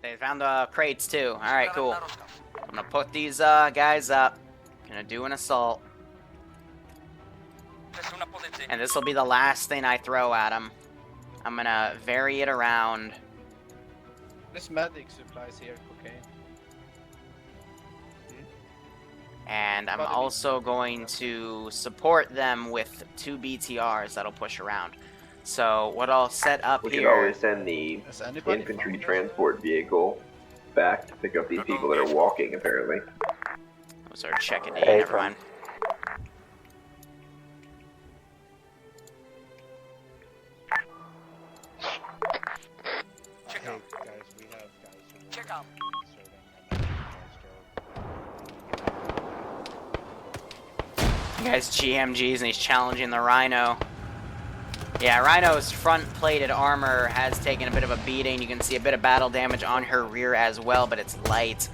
They found the crates too. Alright, cool. I'm gonna put these guys up. Gonna do an assault. And this will be the last thing I throw at them. I'm gonna vary it around. This medic supplies here, cocaine. And I'm also going to support them with 2 BTRs that'll push around. So what I'll set up we here... We can always send the infantry transport vehicle back to pick up these people that are walking, apparently. Those are checking in, never mind. Check out. Guys, we have guys who check out. You guys GMGs and he's challenging the Rhino. Yeah, Rhino's front-plated armor has taken a bit of a beating. You can see a bit of battle damage on her rear as well, but it's light.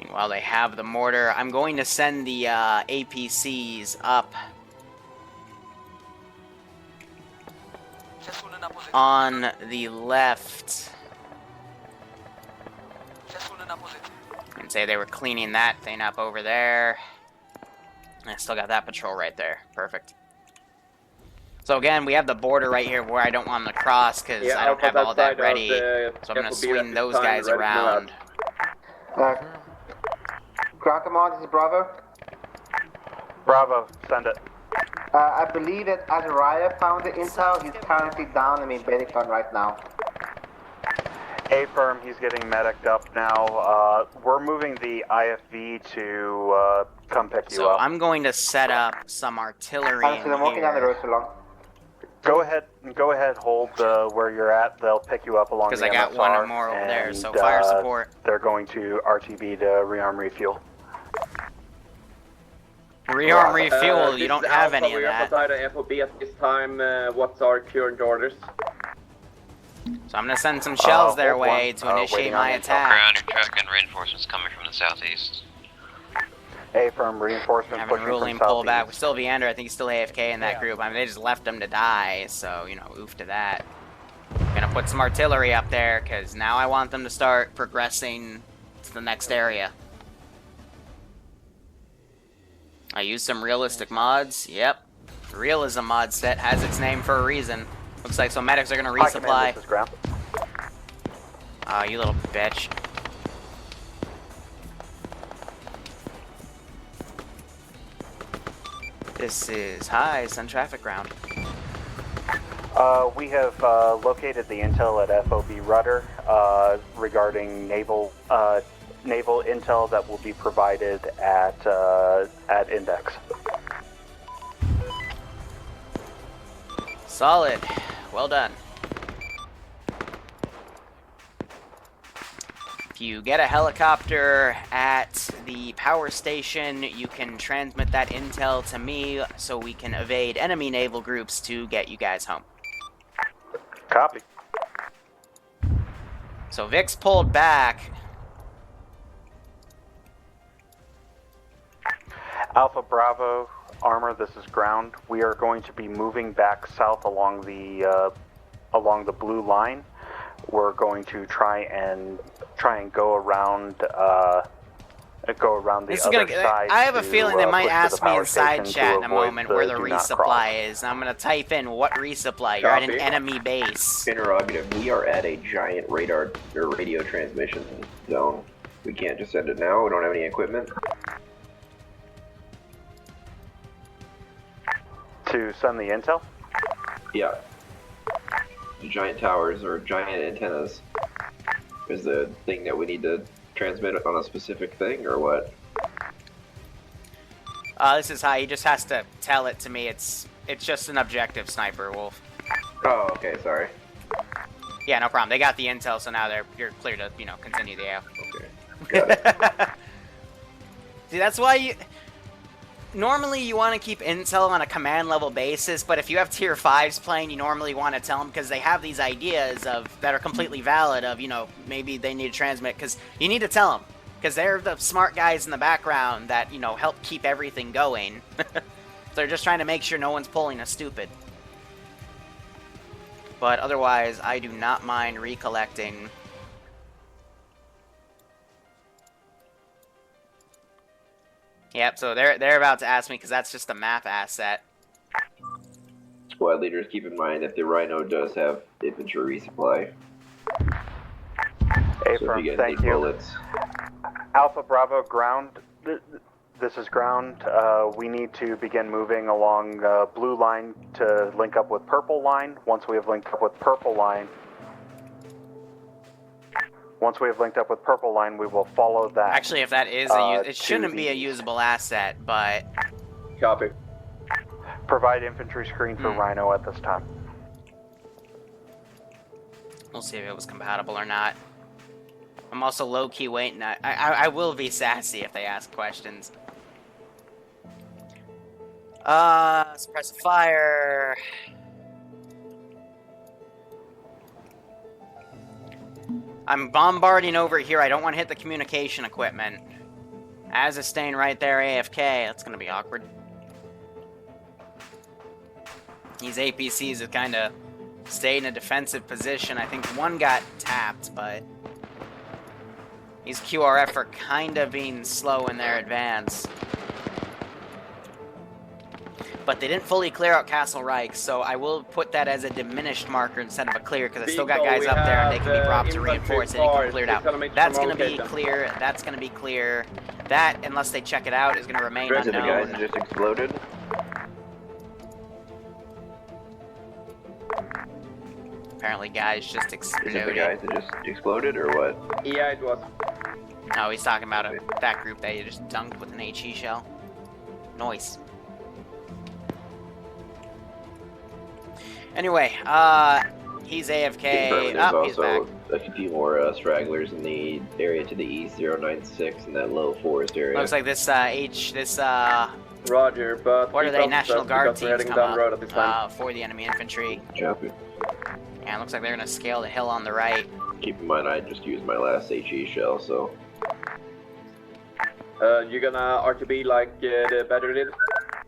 Meanwhile, they have the mortar. I'm going to send the APCs up on the left. And say they were cleaning that thing up over there. And I still got that patrol right there. Perfect. So again, we have the border right here where I don't want them to cross because I don't have all that ready. So I'm going to swing those guys around. Ground command, this is Bravo. Bravo, send it. I believe that Azariah found the intel. He's currently down in Medicon right now. A-firm, he's getting mediced up now. We're moving the IFV to come pick you up. So I'm going to set up some artillery in I'm walking down the road so long. Go ahead, hold where you're at. They'll pick you up along the MSR. Because I got one or more over there, so fire support. They're going to RTB to rearm refuel. Rearm refuel, you don't have any of that. We are FOB at this time. What's our current orders? So I'm going to send some shells their way to initiate my attack. Ground, your truck and reinforcements coming from the southeast. A-firm, reinforcements having pushing ruling from pull back. southeast. We're still Viander, I think he's still AFK in that group. I mean, they just left him to die, so, you know, oof to that. Gonna put some artillery up there, because now I want them to start progressing to the next area. I used some realistic mods. Yep. The realism mod set has its name for a reason. Looks like some medics are gonna resupply. This is ground. You little bitch. This is Sun Traffic Ground. We have located the intel at FOB Rudder regarding naval intel that will be provided at Index. Solid. Well done. If you get a helicopter at the power station, you can transmit that intel to me so we can evade enemy naval groups to get you guys home. Copy. So Vic's pulled back. Alpha Bravo, Armor, this is ground. We are going to be moving back south along the blue line. We're going to try and go around the other side. I have a feeling they might ask me in side station chat in a to avoid moment where the do not cross. resupply is. And I'm going to type in what resupply. You're at an enemy base. Interrogative. We are at a giant radar or radio transmission zone. We can't just send it now. We don't have any equipment. To send the intel? Yeah. The giant towers or giant antennas is the thing that we need to transmit on a specific thing, or what? This is He just has to tell it to me. It's just an objective, Sniper Wolf. Oh, okay, sorry. Yeah, no problem. They got the intel, so now you're clear to, continue the AF. Okay. Got it. See, that's why normally you want to keep intel on a command level basis, but if you have tier 5s playing, you normally want to tell them because they have these ideas that are completely valid of, maybe they need to transmit, because you need to tell them, because they're the smart guys in the background that, help keep everything going. They're just trying to make sure no one's pulling a stupid. But otherwise, I do not mind recollecting. Yep, so they're about to ask me because that's just a map asset. Squad leaders, keep in mind that the Rhino does have infantry resupply. So if Affirm, you guys thank need you. bullets, Alpha Bravo ground. This is ground. We need to begin moving along blue line to link up with purple line. Once we have linked up with purple line, we will follow that. Actually, if that is it shouldn't be a usable asset, but Copy. Provide infantry screen for Rhino at this time. we'll see if it was compatible or not. I'm also low-key waiting. I will be sassy if they ask questions. Suppress fire. I'm bombarding over here. I don't want to hit the communication equipment. Az is staying right there, AFK. That's gonna be awkward. These APCs have kind of stayed in a defensive position. I think one got tapped, but these QRF are kind of being slow in their advance. But they didn't fully clear out Castle Reich, so I will put that as a diminished marker instead of a clear, because I still got guys up there and they can be brought to reinforce it and get cleared out. That's going to be clear. That's going to be clear. That, unless they check it out, is going to remain rest of the guys unknown. that just exploded. Apparently, guys just Is it the exploded. guys that just exploded or what? Yeah, it was. No, he's talking about that group that you just dunked with an HE shell. Noise. Anyway, he's AFK. There's Oh, he's back. also a few more stragglers in the area to the east, 096, in that low forest area. Looks like this Roger, but what are they? National Guard teams heading come down the road at this time. up for the enemy infantry. Copy. And it looks like they're gonna scale the hill on the right. Keep in mind, I just used my last HE shell, so. You gonna RTB like the battery did?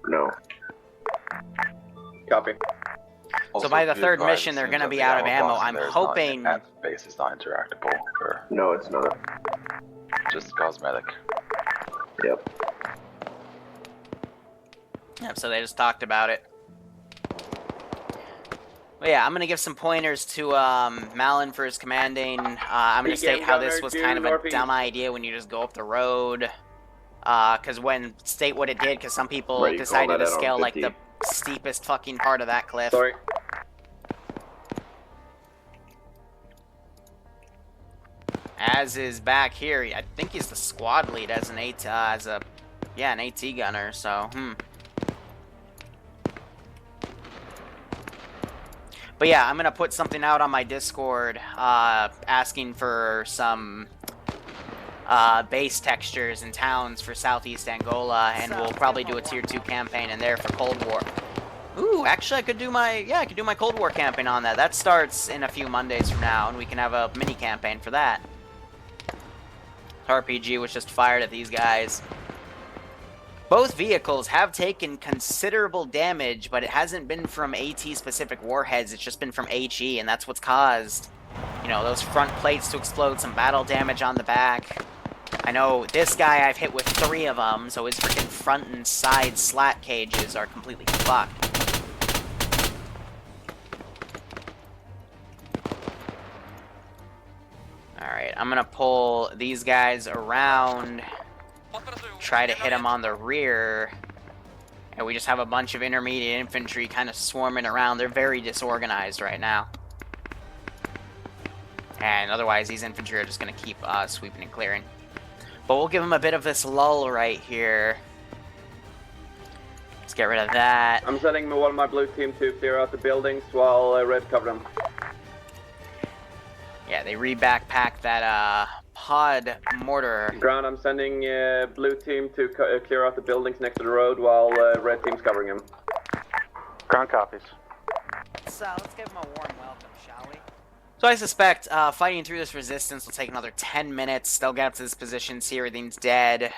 No. Copy. So by the third mission, they're gonna be out of ammo. I'm hoping. Base is not interactable, or No, it's not. just cosmetic. Yep. Yep, so they just talked about it. But yeah, I'm gonna give some pointers to Malin for his commanding. I'm gonna state how this was kind of a dumb idea when you just go up the road. Because state what it did, because some people Right, you call decided that to out on scale like 50. the steepest fucking part of that cliff. Sorry. Az is back here. I think he's the squad lead as an an AT gunner. So But yeah, I'm gonna put something out on my Discord, asking for some base textures in towns for Southeast Angola, and we'll probably do a Tier 2 campaign in there for Cold War. Ooh, actually, I could do my Cold War campaign on that. That starts in a few Mondays from now, and we can have a mini campaign for that. RPG was just fired at these guys. Both vehicles have taken considerable damage, but it hasn't been from AT-specific warheads. It's just been from HE, and that's what's caused, those front plates to explode, some battle damage on the back. I know this guy I've hit with 3 of them, so his freaking front and side slat cages are completely fucked. Alright, I'm gonna pull these guys around, try to hit them on the rear, and we just have a bunch of intermediate infantry kind of swarming around. They're very disorganized right now. And otherwise, these infantry are just going to keep sweeping and clearing. But we'll give them a bit of this lull right here. Let's get rid of that. I'm sending one of my blue team to clear out the buildings while red cover them. Yeah, they re-backpacked that pod mortar. Ground, I'm sending blue team to clear out the buildings next to the road while red team's covering them. Ground copies. Let's give them a warm welcome, shall we? So I suspect fighting through this resistance will take another 10 minutes. They'll get up to this position, see everything's dead.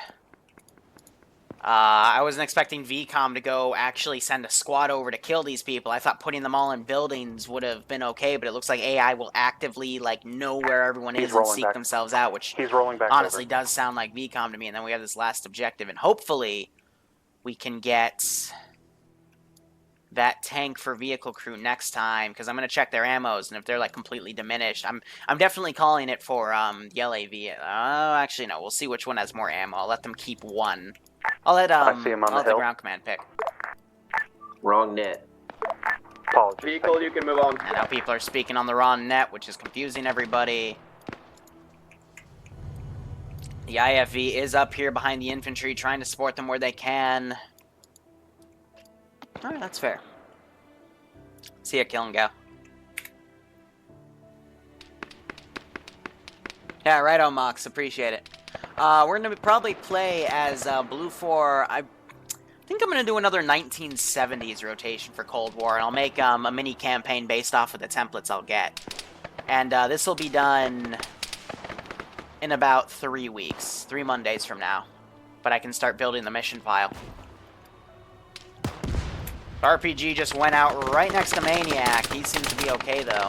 I wasn't expecting VCOM to go actually send a squad over to kill these people. I thought putting them all in buildings would have been okay, but it looks like AI will actively, like, know where everyone is and seek themselves out, which He's rolling back honestly over. does sound like VCOM to me. And then we have this last objective, and hopefully we can get that tank for vehicle crew next time, because I'm going to check their ammos, and if they're, like, completely diminished, I'm definitely calling it for the LAV. Actually, no, we'll see which one has more ammo. I'll let them keep one. I'll let I see him on the hill. ground command pick. Wrong net. Apologies. Vehicle, you can move on. And now people are speaking on the wrong net, which is confusing everybody. The IFV is up here behind the infantry, trying to support them where they can. Alright, that's fair. See ya, kill and go. Yeah, right on, Mox. Appreciate it. We're going to probably play as Blue 4. I think I'm going to do another 1970s rotation for Cold War, and I'll make a mini campaign based off of the templates I'll get. And this will be done in about 3 weeks, 3 Mondays from now. But I can start building the mission file. RPG just went out right next to Maniac. He seems to be okay, though.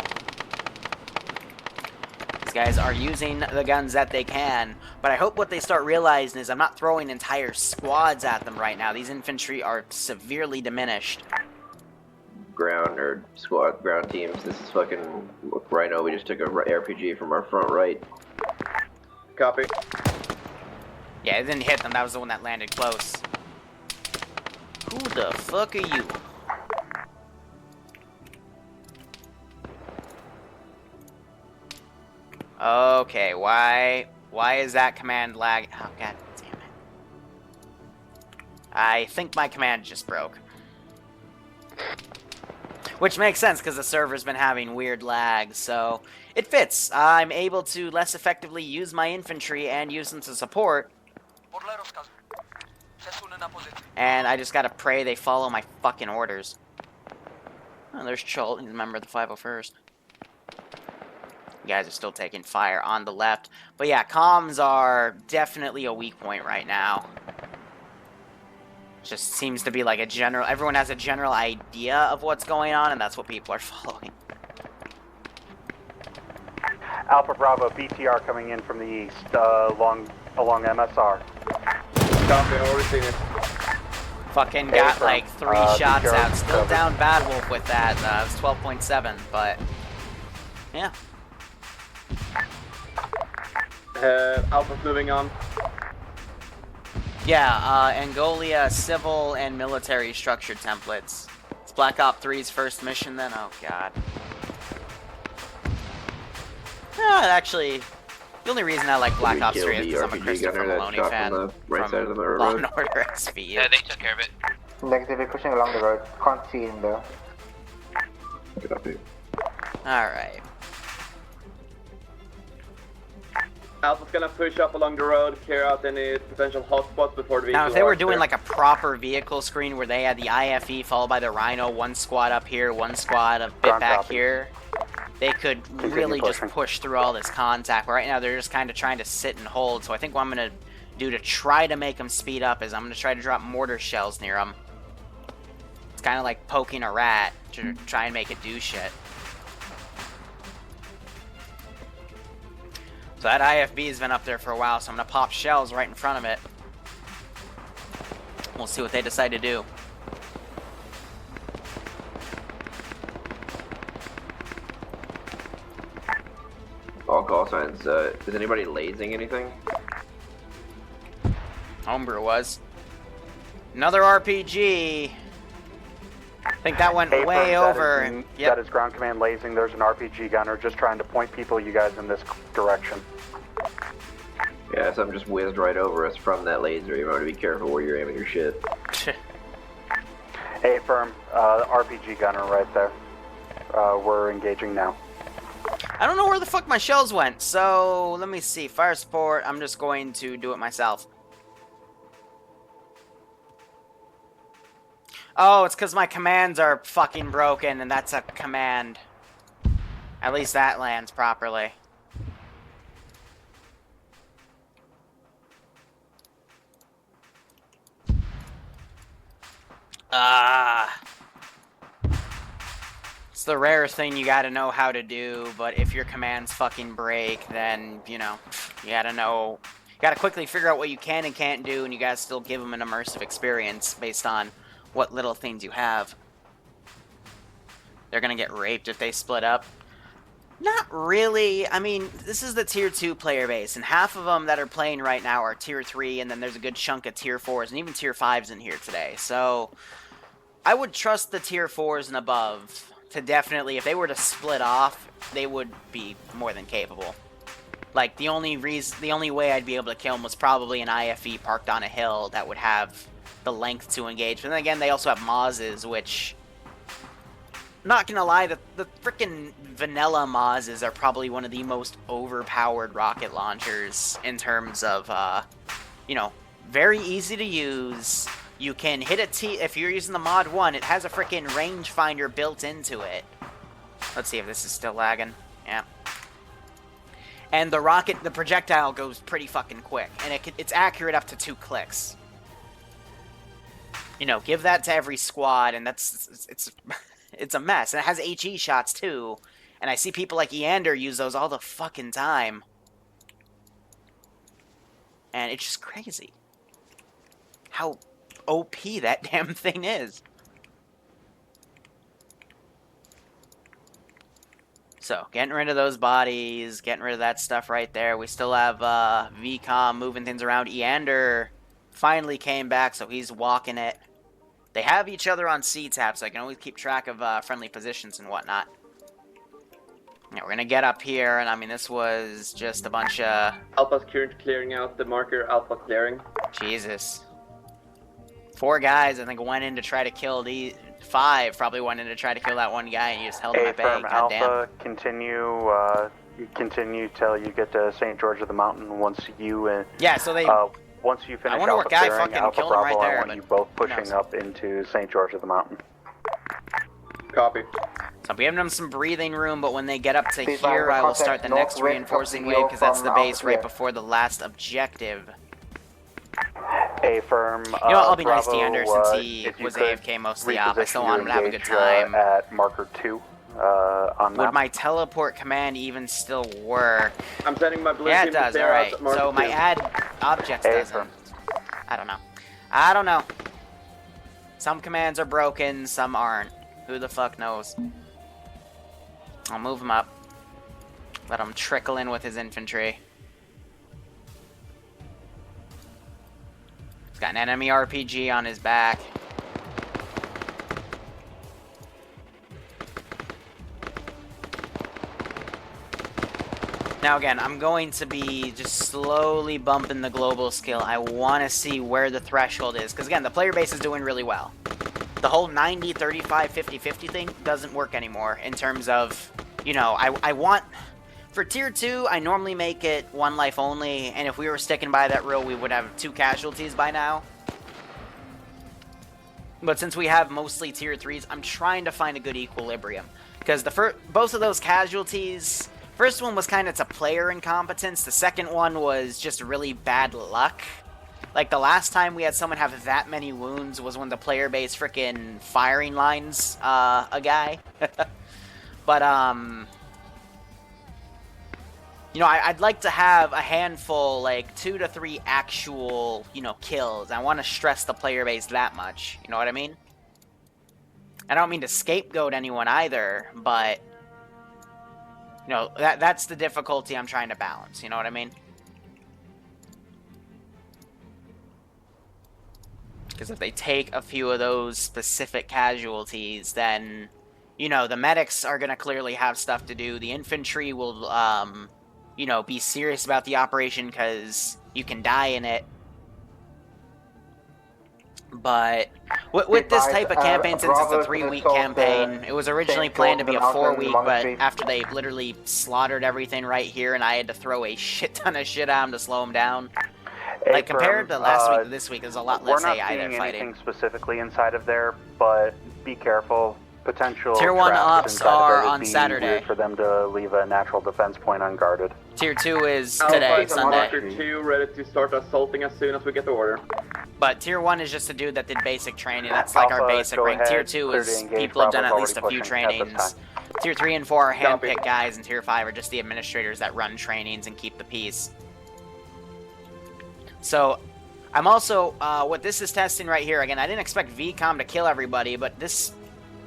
These guys are using the guns that they can, but I hope what they start realizing is I'm not throwing entire squads at them right now. These infantry are severely diminished. Ground or squad ground teams. This is fucking Rhino. We just took a RPG from our front right. Copy. Yeah, it didn't hit them. That was the one that landed close. Who the fuck are you? Okay, why is that command lag? Oh, god damn it. I think my command just broke. Which makes sense, because the server's been having weird lag, so it fits. I'm able to less effectively use my infantry and use them to support. And I just gotta pray they follow my fucking orders. Oh, there's Chult, he's a member of the 501st. You guys are still taking fire on the left. But yeah, comms are definitely a weak point right now. Just seems to be like a general... Everyone has a general idea of what's going on, and that's what people are following. Alpha Bravo, BTR coming in from the east, along MSR. Copy, already seen it. Fucking got from, like 3 shots out. Still down Bad Wolf with that. It was 12.7, but... Yeah. Alpha's moving on. Yeah, Angolia civil and military structure templates. It's Black Ops 3's first mission then? Oh, God. Actually, the only reason I like Black Ops 3 is because I'm a Christopher Maloney fan from Law & Order SVU. Yeah, they took care of it. Negative, we're pushing along the road. Can't see him though. Copy. Alright. Alpha's gonna push up along the road, clear out any potential hotspots before the vehicle. Now, if they were doing there. like a proper vehicle screen where they had the IFE followed by the Rhino, one squad up here, one squad a bit back here, they could really just push through all this contact. But right now, they're just kind of trying to sit and hold. So I think what I'm going to do to try to make them speed up is I'm going to try to drop mortar shells near them. It's kind of like poking a rat to try and make it do shit. So that IFB has been up there for a while, so I'm going to pop shells right in front of it. We'll see what they decide to do. All call signs. Is anybody lasing anything? Homebrew was. Another RPG. I think that went way over. That is ground command lasing. There's an RPG gunner just trying to point people, you guys, in this direction. Yeah, something just whizzed right over us from that laser. You want to be careful where you're aiming your shit. Hey, firm. RPG gunner right there. We're engaging now. I don't know where the fuck my shells went, so let me see. Fire support, I'm just going to do it myself. Oh, it's because my commands are fucking broken, and that's a command. At least that lands properly. It's the rarest thing you gotta know how to do, but if your commands fucking break, then, you know, you gotta know... You gotta quickly figure out what you can and can't do, and you gotta still give them an immersive experience based on what little things you have. They're gonna get raped if they split up. Not really. I mean, this is the Tier 2 player base, and half of them that are playing right now are Tier 3, and then there's a good chunk of Tier 4s, and even Tier 5s in here today. So, I would trust the Tier 4s and above to definitely, if they were to split off, they would be more than capable. Like, the only way I'd be able to kill them was probably an IFE parked on a hill that would have the length to engage. But then again, they also have Mozes, which... Not gonna lie, the frickin' vanilla Mozes are probably one of the most overpowered rocket launchers in terms of, you know, very easy to use. You can hit a T... If you're using the mod 1, it has a frickin' rangefinder built into it. Let's see if this is still lagging. Yeah. And the projectile goes pretty fucking quick. And it's accurate up to 2 clicks. You know, give that to every squad, and it's a mess. And it has HE shots, too. And I see people like Eander use those all the fucking time. And it's just crazy how OP that damn thing is. So, getting rid of those bodies, getting rid of that stuff right there. We still have VCOM moving things around. Eander finally came back, so he's walking it. They have each other on C-tap, so I can always keep track of friendly positions and whatnot. Yeah, we're gonna get up here, and I mean, this was just a bunch of... Alpha's currently clearing out the marker, Alpha clearing. Jesus. 4 guys, I think, went in to try to kill the... 5 probably went in to try to kill that one guy, and you just held him at bay. Goddamn. Alpha, continue till you get to St. George of the Mountain. Once you yeah, so they... once you finish I wonder what guy clearing, fucking Alpha killed him right Bravo, there, I want but you both who pushing knows? up into St. George of the Mountain. Copy. So I'm giving them some breathing room, but when they get up to Please here, I will start the next northwest reinforcing of wave, because that's the from base right Alpha. before the last objective. A firm. You know what, I'll be nice to Bravo, Eander since he if you was could AFK most of the op. I still reposition want him to have a good engage, time. at marker 2 on Would map. my teleport command even still work? I'm sending my blue Yeah, team it does, to clear alright. out marker So my 2. add objects Hey, doesn't. I don't know. I don't know. Some commands are broken, some aren't. Who the fuck knows? I'll move him up. Let him trickle in with his infantry. He's got an enemy RPG on his back. Now again, I'm going to be just slowly bumping the global skill. I want to see where the threshold is. Because again, the player base is doing really well. The whole 90, 35, 50, 50 thing doesn't work anymore in terms of, you know, I want... For Tier 2, I normally make it 1 life only, and if we were sticking by that rule, we would have 2 casualties by now. But since we have mostly Tier 3s, I'm trying to find a good equilibrium. Because both of those casualties... First one was kind of to player incompetence. The second one was just really bad luck. Like, the last time we had someone have that many wounds was when the player base frickin' firing lines a guy. But, you know, I'd like to have a handful, like, 2 to 3 actual, you know, kills. I want to stress the player base that much. You know what I mean? I don't mean to scapegoat anyone either, but... You know, that's the difficulty I'm trying to balance, you know what I mean? Because if they take a few of those specific casualties, then, you know, the medics are going to clearly have stuff to do. The infantry will, you know, be serious about the operation because you can die in it. But with this type of campaign, since it's a 3-week campaign, it was originally planned to be a 4-week, but after they literally slaughtered everything right here, and I had to throw a shit ton of shit at them to slow them down. Like, compared to last week to this week, there's a lot less AI they're fighting. We're not seeing anything specifically inside of there, but be careful. Potential Tier 1 traps ops inside of are there would on be Saturday. weird for them to leave a natural defense point unguarded. Tier 2 is Alpha today, is Sunday. marker 2, ready to start assaulting as soon as we get the order. But Tier 1 is just a dude that did basic training. That's like our Alpha, basic go rank. ahead, Tier 2 clear to is engage. people have done at Bravo's least a already few pushing at this trainings. time. Tier 3 and 4 are Copy. handpicked guys, and Tier 5 are just the administrators that run trainings and keep the peace. So, I'm also, what this is testing right here, again, I didn't expect VCOM to kill everybody, but this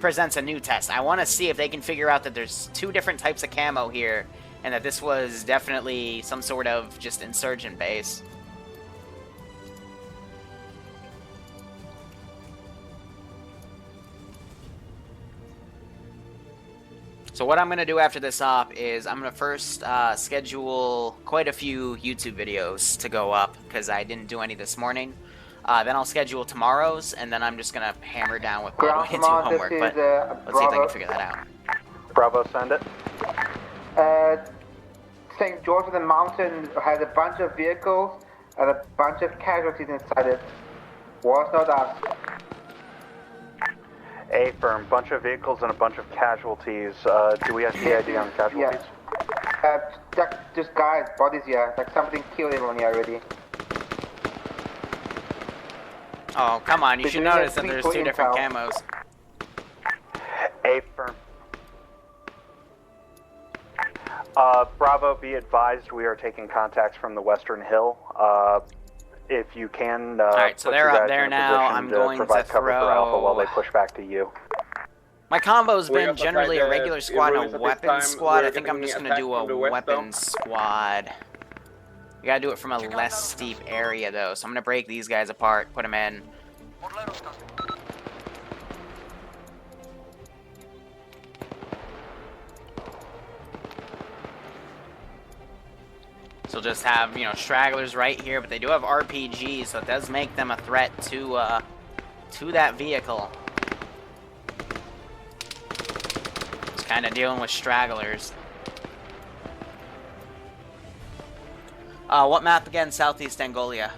presents a new test. I want to see if they can figure out that there's 2 different types of camo here, and that this was definitely some sort of just insurgent base. So what I'm going to do after this op is I'm going to first schedule quite a few YouTube videos to go up, because I didn't do any this morning. Then I'll schedule tomorrow's, and then I'm just going to hammer down with Ground into command, homework. this But is, let's see if I Bravo. can figure that out. Bravo, send it. St. George of the Mountain has a bunch of vehicles and a bunch of casualties inside it. Was not us. A firm, bunch of vehicles and a bunch of casualties. Do we have CID on casualties? Just guys, bodies here. Like somebody killed everyone here already. Oh, come on. You They're should doing notice a that there's tweet 2 for different intel. camos. A firm. Bravo, be advised we are taking contacts from the Western Hill. If you can, Alright, so put they're your up guys there in a now. position I'm going to provide cover for Alpha while they throw... push back to you. My combo's We been also generally tried a the regular squad and ruins a at this weapons time. squad. We're I think I'm getting just going to do attacked from a the west, weapons squad. You gotta do it from a less steep area, though. So I'm going to break these guys apart, put them in. So just have, you know, stragglers right here, but they do have RPGs, so it does make them a threat to that vehicle. Just kind of dealing with stragglers. What map again? Southeast Angolia.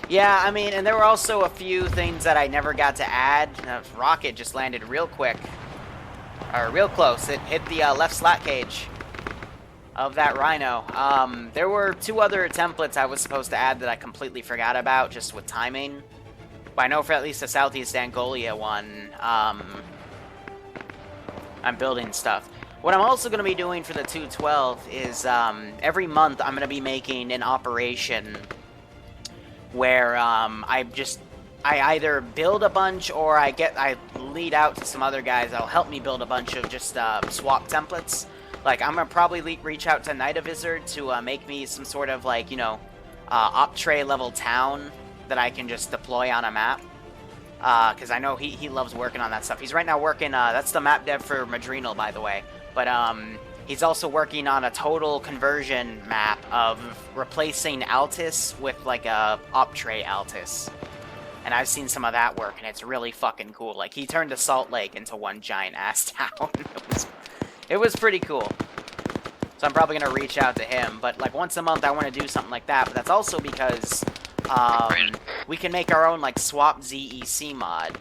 Yeah, I mean, and there were also a few things that I never got to add. Rocket just landed real quick. Or real close. It hit the left slat cage of that Rhino. There were 2 other templates I was supposed to add that I completely forgot about, just with timing. But I know for at least the Southeast Angolia one, I'm building stuff. What I'm also going to be doing for the 212 is every month I'm going to be making an operation where I either build a bunch or I lead out to some other guys that'll help me build a bunch of just swap templates. Like, I'm gonna probably reach out to Night Avisor to make me some sort of, like, you know, op tray level town that I can just deploy on a map. Because I know he loves working on that stuff. He's right now working, that's the map dev for Madrinal, by the way. But he's also working on a total conversion map of replacing Altis with, like, a op tray Altis. And I've seen some of that work, and it's really fucking cool. Like, he turned the Salt Lake into one giant-ass town. It was pretty cool. So I'm probably going to reach out to him. But, like, once a month I want to do something like that. But that's also because we can make our own, like, swap ZEC mod.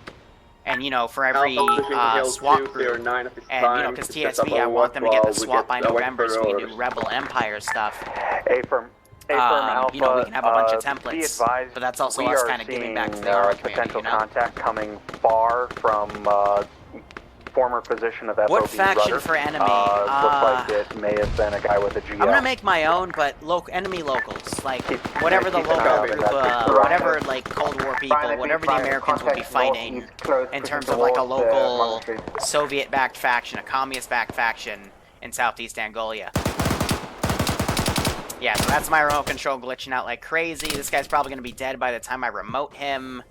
And, you know, for every swap group. And, you know, because TSB, I want them to get the swap by November so we can do Rebel Empire stuff. Alpha, you know, we can have a bunch of templates, be advised, but that's also we us are kind of giving back to the seeing, Arma community, potential you know? contact coming far from former position of FOB What faction Rudder. for enemy? Looks like it may have been a guy with a GL. I'm gonna make my own, but enemy locals, like whatever the keep an eye local on group, that. whatever like Cold War people, whatever the Americans will be fighting in terms of like a local Soviet-backed faction, a communist-backed faction in Southeast Angolia. Yeah, so that's my remote control glitching out like crazy. This guy's probably gonna be dead by the time I remote him.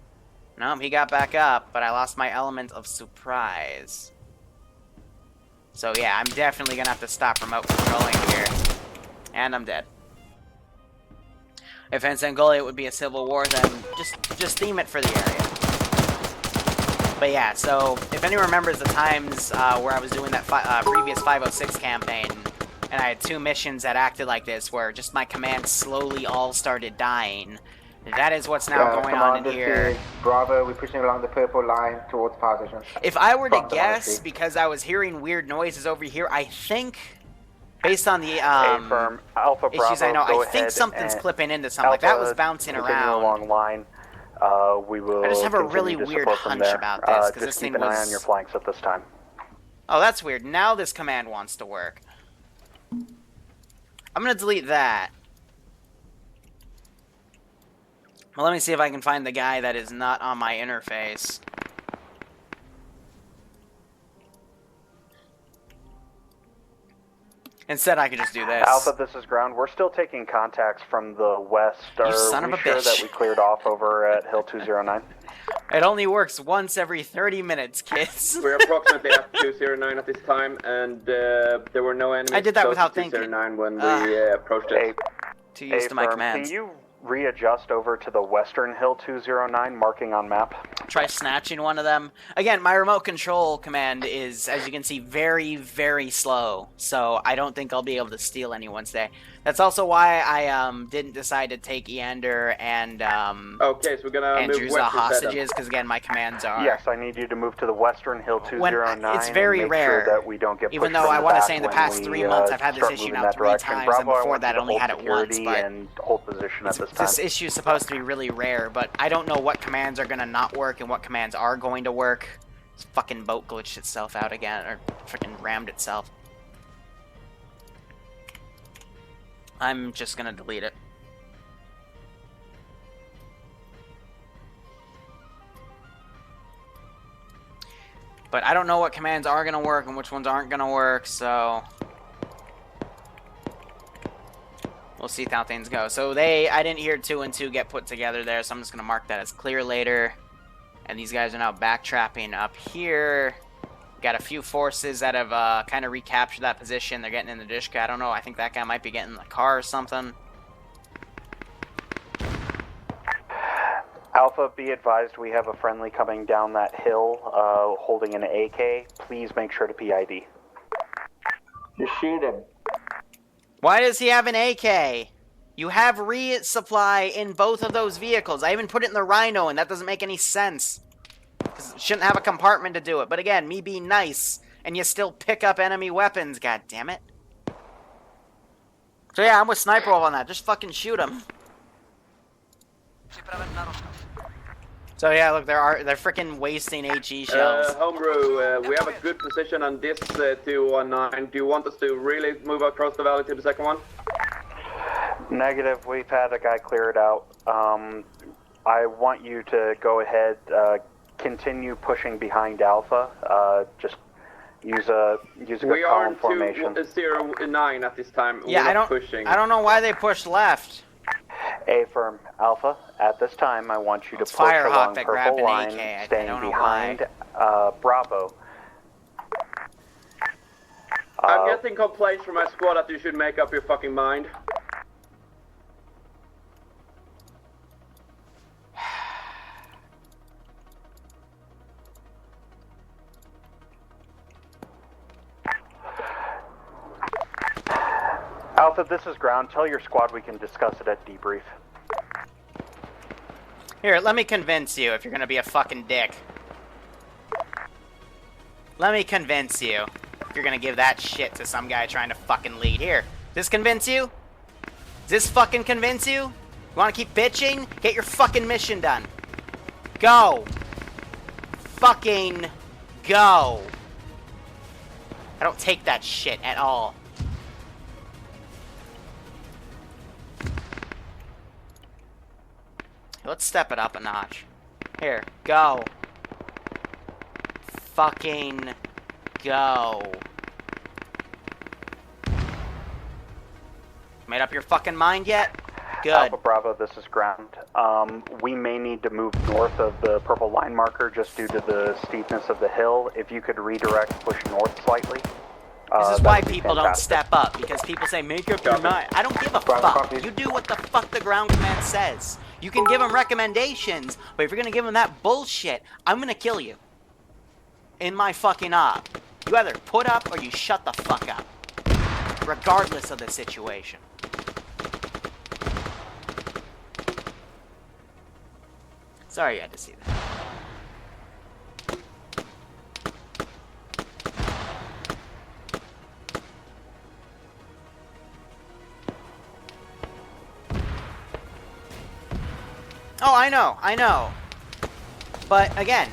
Nope, he got back up, but I lost my element of surprise. So yeah, I'm definitely gonna have to stop remote controlling here. And I'm dead. If in Angolia it would be a civil war, then just theme it for the area. But yeah, so if anyone remembers the times where I was doing that previous 506 campaign, and I had 2 missions that acted like this, where just my commands slowly all started dying, that is what's now going on in here. Bravo, we're pushing along the purple line towards position. If I were to guess, because I was hearing weird noises over here, I think based on the A-firm, Alpha Bravo, issues I know, go I think ahead something's and clipping into something. Like that was bouncing continue around. along line. We will I just have a continue really to weird support from hunch there. about this, 'cause just this keep thing an eye was- on your flanks at this time. Oh, that's weird. Now this command wants to work. I'm gonna delete that. Well, let me see if I can find the guy that is not on my interface. Instead, I could just do this. Alpha, this is ground. We're still taking contacts from the west. You Are son of we a sure bitch. that we cleared off over at Hill 209? It only works once every 30 minutes, kids. We're approximately at 209 at this time, and there were no enemies I did that close without to thinking. 209 when we approached it. Too used to my A-firm, commands. Can you readjust over to the western Hill 209 marking on map? Try snatching one of them. Again, my remote control command is, as you can see, very, very slow. So I don't think I'll be able to steal anyone today. That's also why I didn't decide to take Eander and Okay, so we're gonna move Andrew's west instead hostages, because again, my commands are... Yes, I need you to move to the western Hill 209. it's very and make rare, sure that we don't get even pushed though from I the want to back say in the when past we, 3 months I've had this start issue moving now that 3 direction. times, Bravo, and before I want that you to only hold had it once, security but... and hold position at this time. This issue is supposed to be really rare, but I don't know what commands are going to not work and what commands are going to work. This fucking boat glitched itself out again, or freaking rammed itself. I'm just going to delete it. But I don't know what commands are going to work and which ones aren't going to work, so... We'll see how things go. So I didn't hear 2 and 2 get put together there, so I'm just going to mark that as clear later. And these guys are now backtrapping up here. Got a few forces that have kind of recaptured that position. They're getting in the Dishka. I don't know. I think that guy might be getting in the car or something. Alpha, be advised we have a friendly coming down that hill holding an AK. Please make sure to PID. Just shoot him. Why does he have an AK? You have resupply in both of those vehicles. I even put it in the Rhino, and that doesn't make any sense. Because it shouldn't have a compartment to do it. But again, me being nice, and you still pick up enemy weapons, god damn it. So yeah, I'm with Sniper Wolf on that. Just fucking shoot him. So yeah, look, they're freaking wasting HE shells. Homebrew, we have a good position on this 219. Do you want us to really move across the valley to the second one? Negative, we've had a guy clear it out. I want you to go ahead, continue pushing behind Alpha. Just use a good column formation. We are 209 at this time. Yeah, We're not pushing. I don't know why they pushed left. A-firm, Alpha, at this time I want you to push Firehawk along that grabbed purple an line, AK. I staying don't know behind Bravo. I'm getting complaints from my squad that you should make up your fucking mind. Alpha, this is ground. Tell your squad we can discuss it at debrief. Here, let me convince you if you're gonna be a fucking dick. Let me convince you if you're gonna give that shit to some guy trying to fucking lead. Here, does this convince you? Does this fucking convince you? You wanna keep bitching? Get your fucking mission done. Go. Fucking go. I don't take that shit at all. Let's step it up a notch. Here, go. Fucking go. Made up your fucking mind yet? Good. Alpha Bravo, this is ground. We may need to move north of the purple line marker just due to the steepness of the hill. If you could redirect, push north slightly. This is why people don't step up, because people say, make up your mind. I don't give a fuck. You do what the fuck the ground command says. You can give them recommendations, but if you're gonna give them that bullshit, I'm gonna kill you. In my fucking op. You either put up or you shut the fuck up. Regardless of the situation. Sorry you had to see that. I know. But again,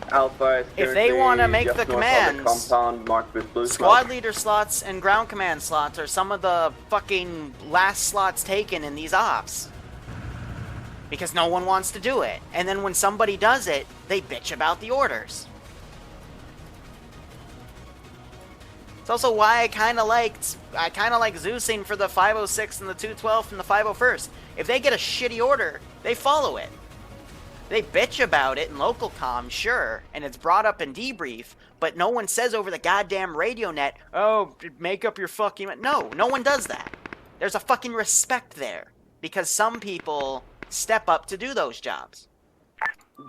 Alpha is if they want to make the just north of commands, compound marked with blue squad smoke. leader slots and ground command slots are some of the fucking last slots taken in these ops. Because no one wants to do it. And then when somebody does it, they bitch about the orders. It's also why I kind of like Zeusing for the 506 and the 212 and the 501st. If they get a shitty order, they follow it. They bitch about it in local comm, sure, and it's brought up in debrief, but no one says over the goddamn radio net, oh, make up your fucking... No one does that. There's a fucking respect there. Because some people step up to do those jobs.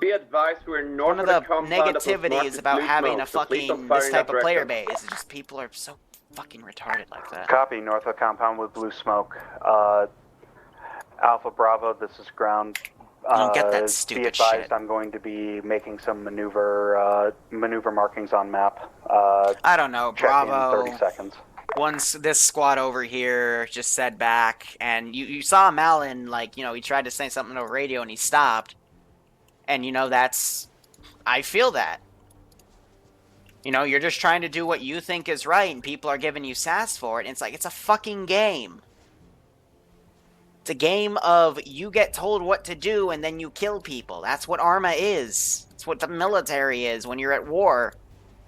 Be advised, we're north One of of the compound that was negativity marked is with about blue having smoke, a so please don't fucking, fire this in type that of player direction. base. It's just people are so fucking retarded like that. Copy, north of compound with blue smoke. Alpha Bravo, this is ground. Don't get that stupid be advised, shit. I'm going to be making some maneuver markings on map. I don't know, Check Bravo. in 30 seconds. Once this squad over here just said back, and you saw Malin, like, you know, he tried to say something over radio and he stopped. And, you know, I feel that. You know, you're just trying to do what you think is right, and people are giving you sass for it, and it's like, it's a fucking game. It's a game of you get told what to do, and then you kill people. That's what Arma is. It's what the military is when you're at war.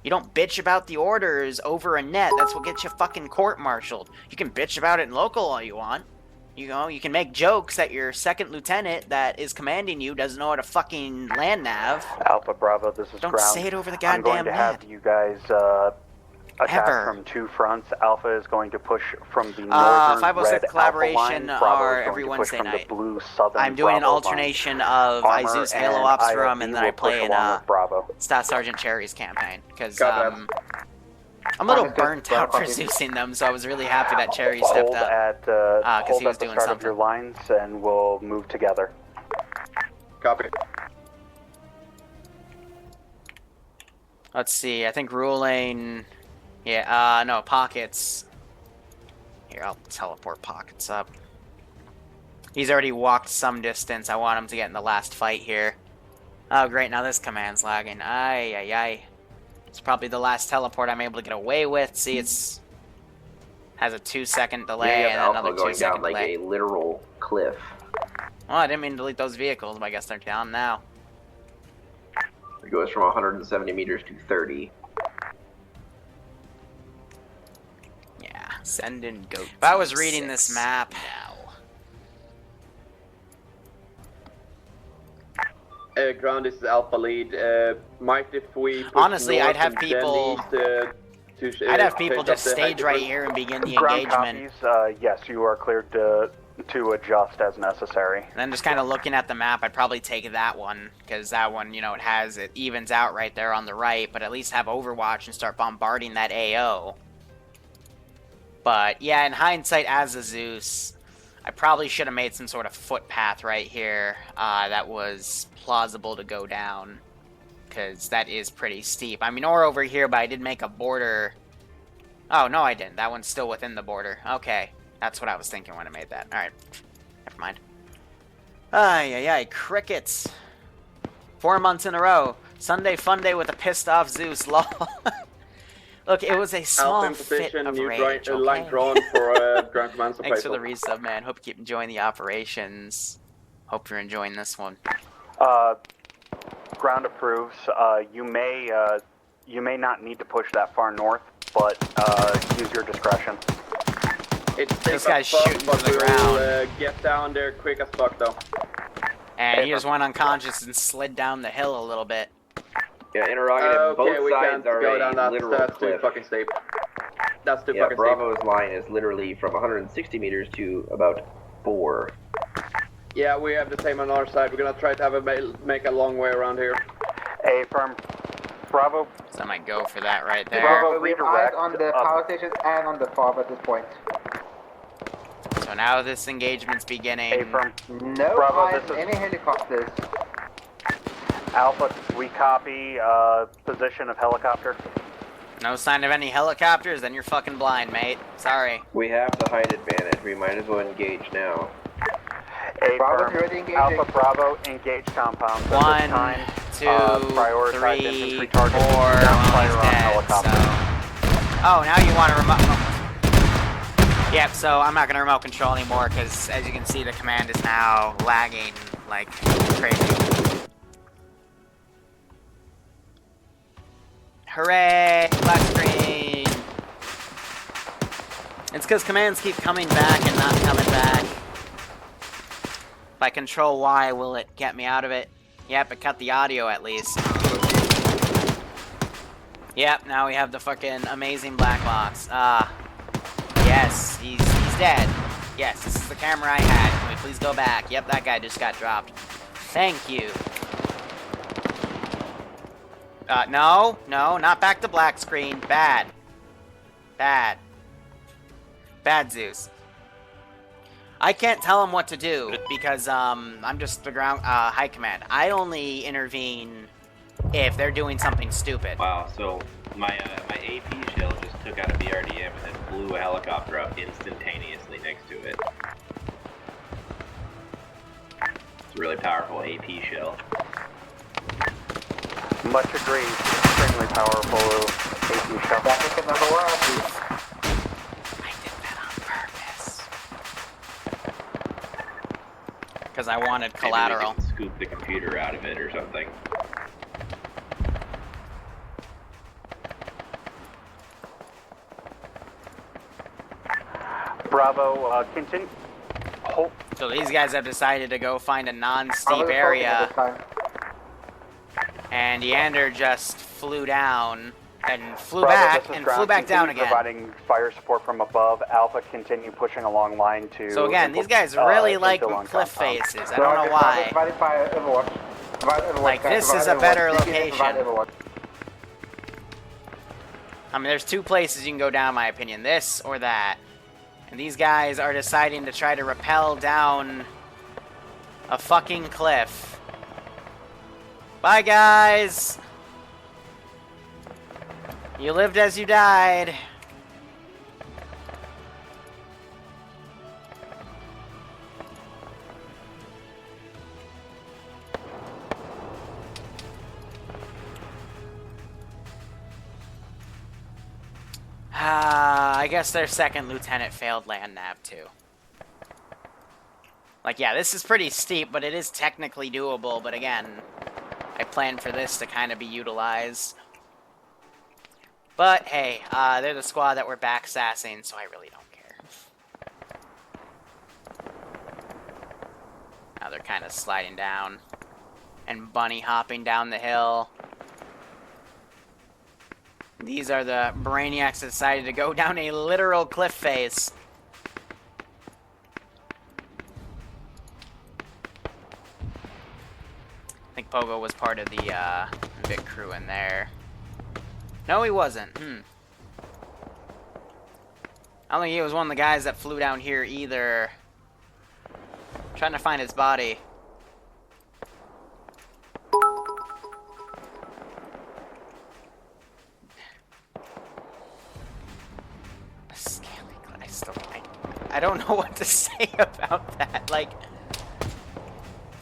You don't bitch about the orders over a net. That's what gets you fucking court-martialed. You can bitch about it in local all you want. You know, you can make jokes that your second lieutenant that is commanding you doesn't know how to fucking land nav. Alpha Bravo, this is Don't ground. say it over the I'm going goddamn to net. have you guys attack Ever. from two fronts. Alpha is going to push from the northern 506 red collaboration Alpha line. Bravo are is going every to push Wednesday from night. the blue southern I'm doing an Bravo alternation line. of Armor Izeus Halo and Ops IFB from, and then I will push play in along with Bravo. Staff Sergeant Cherry's campaign. Because Got I'm a little Understood. burnt out for Zeusing them, so I was really happy that Cherry stepped Hold up. at 'cause hold he was at the doing start something. of your lines, and we'll move together. Copy. Let's see, I think ruling... Yeah, no, Pockets. Here, I'll teleport Pockets up. He's already walked some distance. I want him to get in the last fight here. Oh, great, now this command's lagging. Ay. It's probably the last teleport I'm able to get away with. See, it's... has a 2-second delay and Alpha another going 2-second down like delay. a literal cliff. Well, I didn't mean to delete those vehicles, but I guess they're down now. It goes from 170 meters to 30. Yeah, send in goat. If I was reading this map now. Ground is Alpha lead. Might if we push Honestly, north I'd have and then people- east, I'd have people take just up the stage right hyper- here and begin the Ground engagement. copies. Yes, you are cleared to adjust as necessary. And then just kind of looking at the map, I'd probably take that one, because that one, you know, it evens out right there on the right, but at least have Overwatch and start bombarding that AO. But, yeah, in hindsight, as a Zeus, I probably should have made some sort of footpath right here that was plausible to go down, because that is pretty steep. I mean, or over here, but I did make a border. Oh, no, I didn't. That one's still within the border. Okay. That's what I was thinking when I made that. Alright. Never mind. Ay, crickets. 4 months in a row. Sunday fun day with a pissed off Zeus. Lol. Look, it was a small Alpha in fit position, of new rage, line okay? drawn for ground command supply. Thanks for the resub, man. Hope you keep enjoying the operations. Hope you're enjoying this one. Ground approves. You may not need to push that far north, but use your discretion. It's This safe guy's as fuck, shooting but to the we'll, ground. Get down there quick as fuck though. And he just went unconscious and slid down the hill a little bit. Yeah, interrogative. Okay, Both we can't sides are go a down that. literal That's too cliff. fucking steep. That's too Yeah, fucking Bravo's line is literally from 160 meters to about 4. steep. Yeah, we have the same on our side. We're gonna try to have make a long way around here. Affirm. Bravo. So I might go for that right there. Bravo, We have eyes redirect. on the power station and on the FOB at this point. So now this engagement's beginning. Affirm. No Bravo, eyes this on is- any helicopters. Alpha, we copy position of helicopter. No sign of any helicopters, then you're fucking blind, mate. Sorry. We have the height advantage. We might as well engage now. Okay, Bravo's firm. already engaging. Alpha Bravo, engage compound. So One, this time, 2, prioritize 3, infantry 4. targets. Well, Downfire he's on dead. helicopter. So. Oh, now you want to remote. Yep. So I'm not gonna remote control anymore because, as you can see, the command is now lagging like crazy. Hooray! Black screen. It's because commands keep coming back and not coming back. If I control Y, will it get me out of it? Yep, it cut the audio at least. Yep, now we have the fucking amazing black box. Yes, he's dead. Yes, this is the camera I had. Can we please go back? Yep, that guy just got dropped. Thank you. No, not back to black screen. Bad. Bad. Bad Zeus. I can't tell him what to do because I'm just the ground high command. I only intervene if they're doing something stupid. Wow, so my AP shell just took out a BRDM and then blew a helicopter up instantaneously next to it. It's a really powerful AP shell. Much agreed. Extremely powerful AP shell. That is another one. I did that on purpose. Because I wanted collateral. Maybe we can scoop the computer out of it or something. Bravo, continue. Hold. So these guys have decided to go find a non-steep Bravo's area. focusing this time. And Yander just flew down and flew Bravo, back this is and ground. flew back down Continue again. providing fire support from above. Alpha, continue pushing along line to... So again, these guys really like infill on cliff compound. faces. I don't know why. Provided by Overwatch. Provided Overwatch, Like, guys. this is Provided a better Overwatch. location. Provided Overwatch. I mean, there's two places you can go down, in my opinion. This or that. And these guys are deciding to try to rappel down a fucking cliff. Bye, guys! You lived as you died. I guess their second lieutenant failed land nav too. Like, yeah, this is pretty steep, but it is technically doable. But again, I planned for this to kind of be utilized. But hey, they're the squad that we're back-sassing, so I really don't care. Now they're kind of sliding down and bunny hopping down the hill. These are the brainiacs that decided to go down a literal cliff face. I think Pogo was part of the big crew in there. No, he wasn't. I don't think he was one of the guys that flew down here either. I'm trying to find his body. I don't know what to say about that. Like,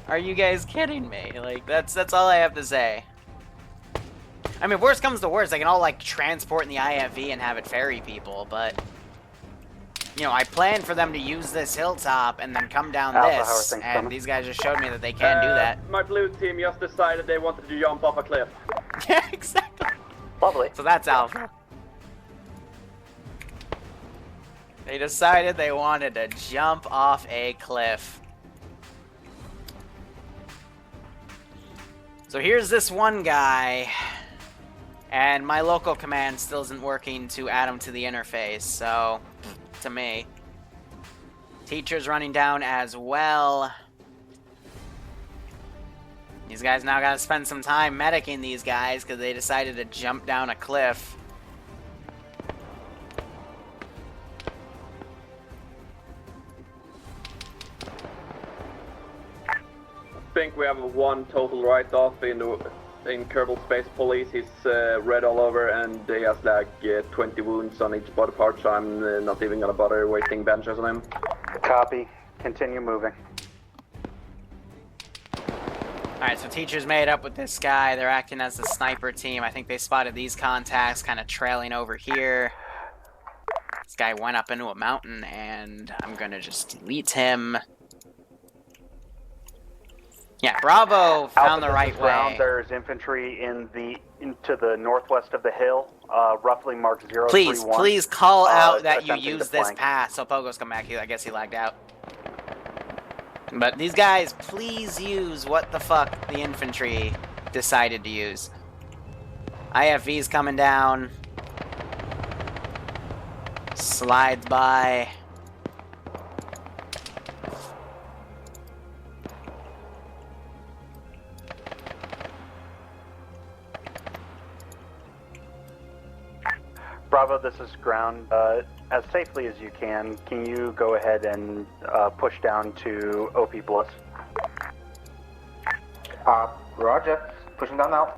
are you guys kidding me? Like, that's all I have to say. I mean, worst comes to worst, I can all, like, transport in the IFV and have it ferry people, but... You know, I planned for them to use this hilltop and then come down Alpha, how are this, things and coming? these guys just showed me that they can do that. My blue team just decided they wanted to jump off a cliff. Yeah, exactly. Lovely. So that's Alpha. They decided they wanted to jump off a cliff. So here's this one guy, and my local command still isn't working to add him to the interface, so, to me. Teacher's running down as well. These guys now gotta spend some time medicing these guys because they decided to jump down a cliff. I think we have one total write-off in Kerbal Space Police. He's red all over and he has like 20 wounds on each body part, so I'm not even gonna bother wasting benches on him. Copy. Continue moving. Alright, so teachers made up with this guy. They're acting as the sniper team. I think they spotted these contacts kind of trailing over here. This guy went up into a mountain, and I'm gonna just delete him. Yeah, Bravo found the right way. There's infantry into the northwest of the hill, roughly marked 031. Please call out that you attempting to use this flank. path. So Pogo's come back. I guess he lagged out. But these guys, please use what the fuck the infantry decided to use. IFV's coming down. Slides by. Bravo, this is ground. As safely as you can you go ahead and push down to OP Bliss? Roger. Pushing down now.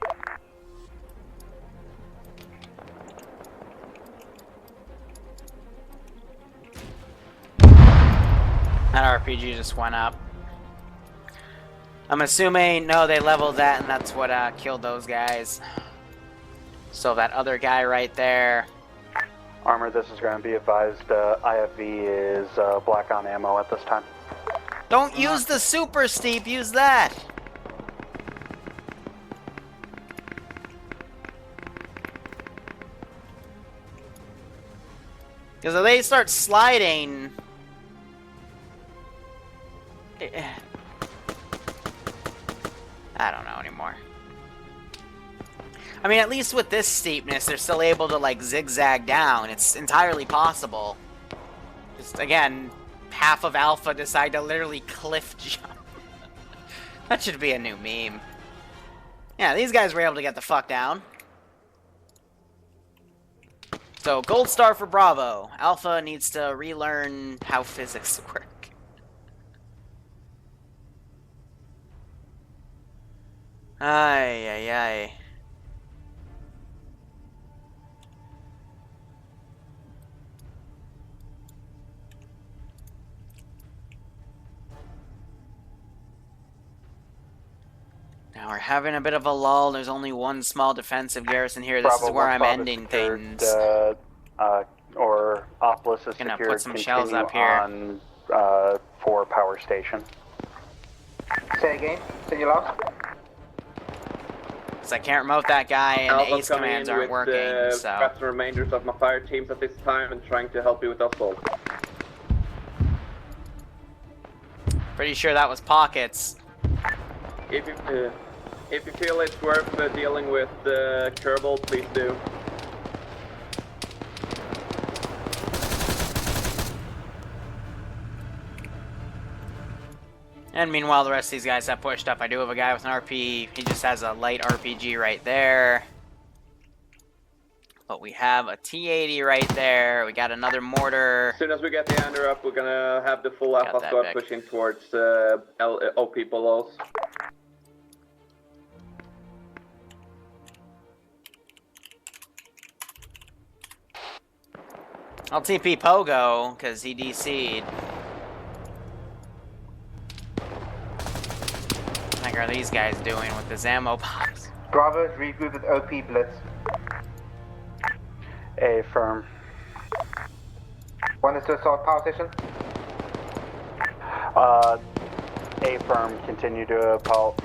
That RPG just went up. I'm assuming, no, they leveled that, and that's what killed those guys. So that other guy right there. Armor, this is going to be advised. IFV is black on ammo at this time. Don't use the super steep, use that! Because if they start sliding... I don't know anymore. I mean, at least with this steepness, they're still able to, like, zigzag down. It's entirely possible. Just, again, half of Alpha decide to literally cliff jump. That should be a new meme. Yeah, these guys were able to get the fuck down. So, gold star for Bravo. Alpha needs to relearn how physics work. Ay, ay, ay. Now we're having a bit of a lull. There's only one small defensive garrison here. This Bravo, is where one I'm spot is ending secured, things. Or Opolis is Gonna secured. put some shells Continue up here. On 4 power station. Say again. Say you lost. Because I can't remote that guy, and the Alpha's ace coming commands in aren't with working, the so... scraps and remainders of my fire teams at this time and trying to help you with assault. Pretty sure that was pockets. If you feel it's worth dealing with the Kerbal, please do. And meanwhile, the rest of these guys have pushed up. I do have a guy with an RP. He just has a light RPG right there. But we have a T-80 right there. We got another mortar. As soon as we get the ender up, we're gonna have the full Alpha that squad back. pushing towards OP Bolos. I'll TP Pogo, because he DC'd. What the heck are these guys doing with this ammo box? Bravo's regroup with OP Blitz. A firm. One is to assault power station. A firm, continue to assault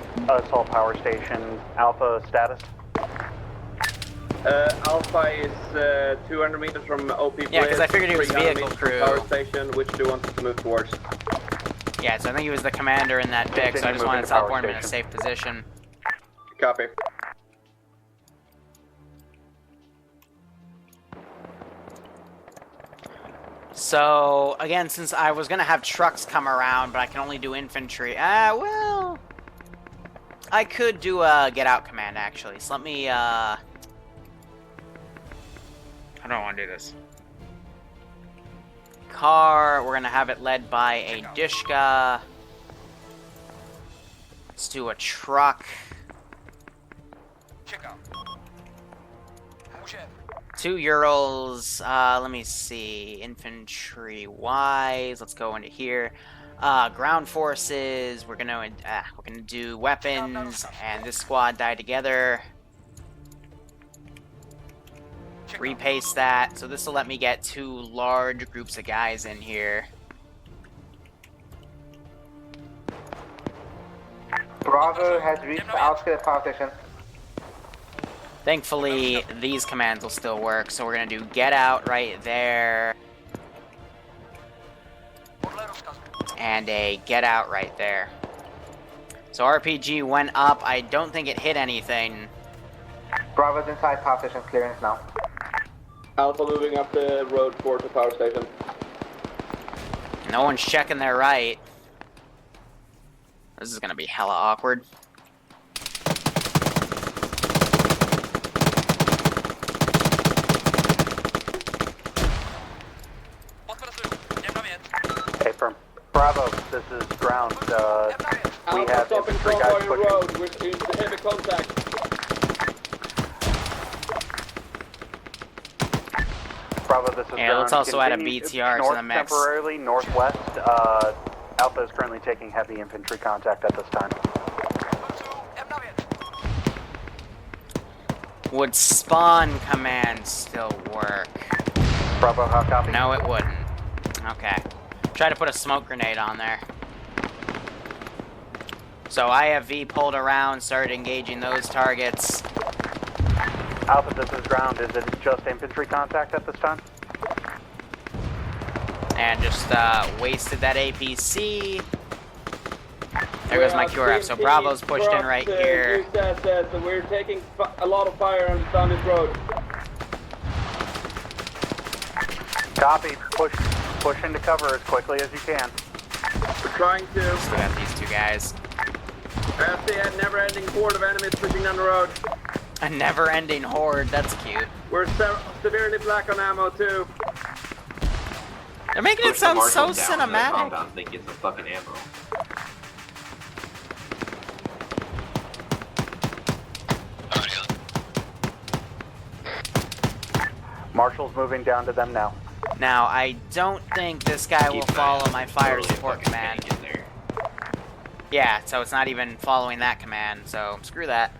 power station. Alpha status. Alpha is 200 meters from OP Blitz. Yeah, because I figured he was 300 vehicle meters from crew. Power station. Which do you want us to move towards? Yeah, so I think he was the commander in that big, so I just Continue wanted to moving to power teleport him in a station. safe position. Copy. So, again, since I was going to have trucks come around, but I can only do infantry. Well... I could do a get out command, actually. So let me, How do I want to do this? Car, we're going to have it led by a Dishka. Let's do a truck. 2 Urals, let me see, infantry-wise, let's go into here. Ground forces. We're gonna do weapons, and this squad die together. Repaste that. So this will let me get 2 large groups of guys in here. Bravo has reached the outskirts power station. Thankfully, these commands will still work. So we're gonna do get out right there. And a get out right there. So RPG went up. I don't think it hit anything. Bravo's inside power station clearance now. Alpha moving up the road towards the power station. No one's checking their right. This is gonna be hella awkward. Hey, from Bravo, this is ground. We Alpha have stopping infantry guys Convoy pushing. Road with heavy contact. Bravo, this is Yeah, ground. let's also add a Continue BTR to north the mix. temporarily, northwest. Alpha is currently taking heavy infantry contact at this time. Would spawn command still work? Bravo, how copy? No, it wouldn't. Okay. Try to put a smoke grenade on there. So IFV pulled around, started engaging those targets. Alpha, this is ground. Is it just infantry contact at this time? And just wasted that APC. There goes my QRF. So Bravo's pushed in right here. So we're taking a lot of fire on this road. Copy. Push into cover as quickly as you can. We're trying to. Still got these 2 guys. I see a never-ending horde of enemies pushing down the road. A never-ending horde. That's cute. We're severely black on ammo too. They're making it Push the sound so marshals down to the cinematic. compound, think it's the fucking ammo. Marshall's moving down to them now. Now, I don't think this guy will follow my fire support command. In there. Yeah, so it's not even following that command, so screw that.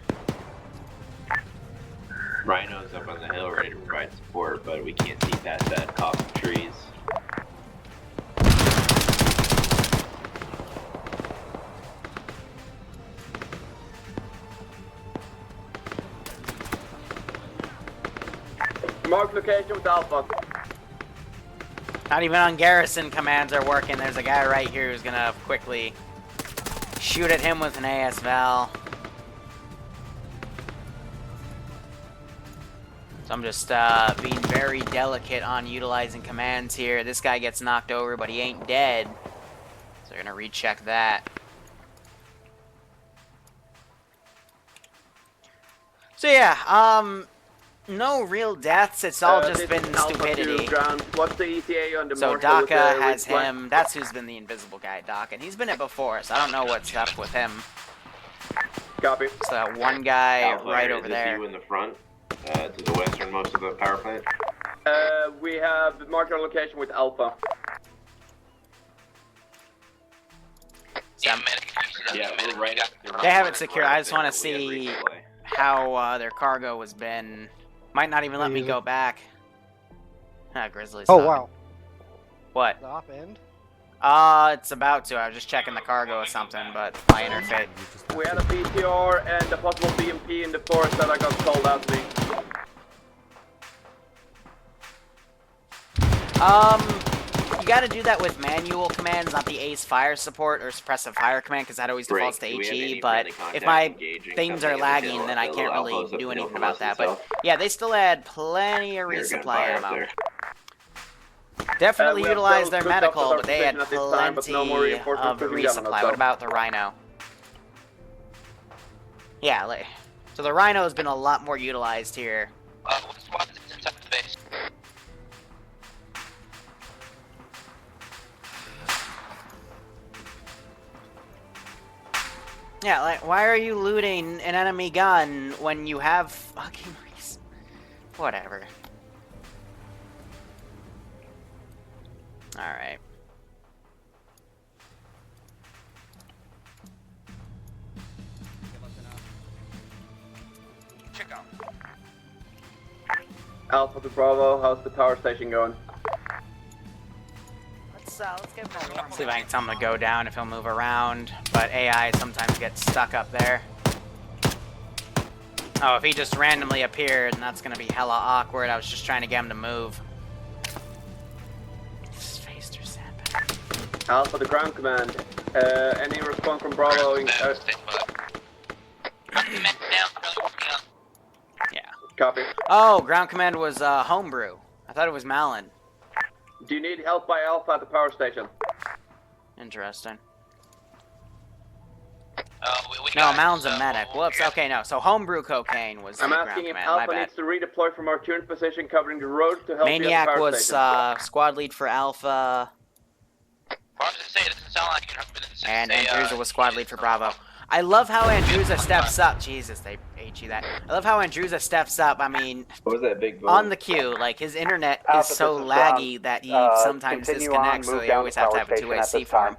Rhino's up on the hill ready to provide support, but we can't see past that copse of trees. Mark location with Alpha. Not even on garrison commands are working. There's a guy right here who's gonna quickly shoot at him with an ASVAL. So I'm just being very delicate on utilizing commands here. This guy gets knocked over, but he ain't dead. So we're gonna recheck that. So yeah, no real deaths. It's all just this been is Alpha stupidity. 2 ground. What's the ETA on the So Marshall with Daka the has reply? him. That's who's been the invisible guy, Daka, and he's been it before. So I don't know what's up with him. Copy. So that one guy Alpha, right is over this there. you in the front, to the westernmost of the power plant? We have marked our location with Alpha. Yeah, medic. Yeah, we're right up. They have it secure. I just want to see how their cargo has been. Might not even let me go back. Ah, Grizzly's. Oh talking. wow. What? The op end? It's about to. I was just checking the cargo or something, but my interface. We had a BTR and a possible BMP in the forest that I got called out to me. You gotta do that with manual commands, not the ace fire support or suppressive fire command, because that always Break. defaults to Do we have HE, any but friendly if contact my engaging things something are in the lagging, hill? then I The can't little really outpost up do the hill anything from about us that. But itself? yeah, they still had plenty of Air gun resupply fire up ammo. there. Definitely We have utilized those their pushed up medical, to our but they had position at this time, but no more plenty reinforcements of pushing down on us, resupply. so. What about the Rhino? Yeah, so the Rhino has been a lot more utilized here. Squad is inside the base. Yeah, like, why are you looting an enemy gun when you have fucking whatever. Alright. Chico. Alpha to Bravo, how's the power station going? Let's give him a see if I can tell him to go down if he'll move around, but AI sometimes gets stuck up there. Oh, if he just randomly appeared, then that's gonna be hella awkward. I was just trying to get him to move. Alpha to ground command. Any response from Bravo? Yeah. Copy. Oh, ground command was homebrew. I thought it was Malin. Do you need help by Alpha at the power station? Interesting. We No, got, Malin's a medic. Whoops. Okay, no. So homebrew cocaine was I'm the asking ground if command. My Alpha bad. needs to redeploy from our current position covering the road to help you at the Maniac power was station. squad lead for Alpha, What does it say? It doesn't sound like it. and Andrewza was squad lead for Bravo. I love how Andrewza steps up. Jesus, they HE that. I love how Andrewza steps up. I mean, What was that big vote? on the queue, like his internet is Alpha, so this is laggy that he sometimes continue disconnects, on, so move they down always to have to power have a station two-way at C this for him.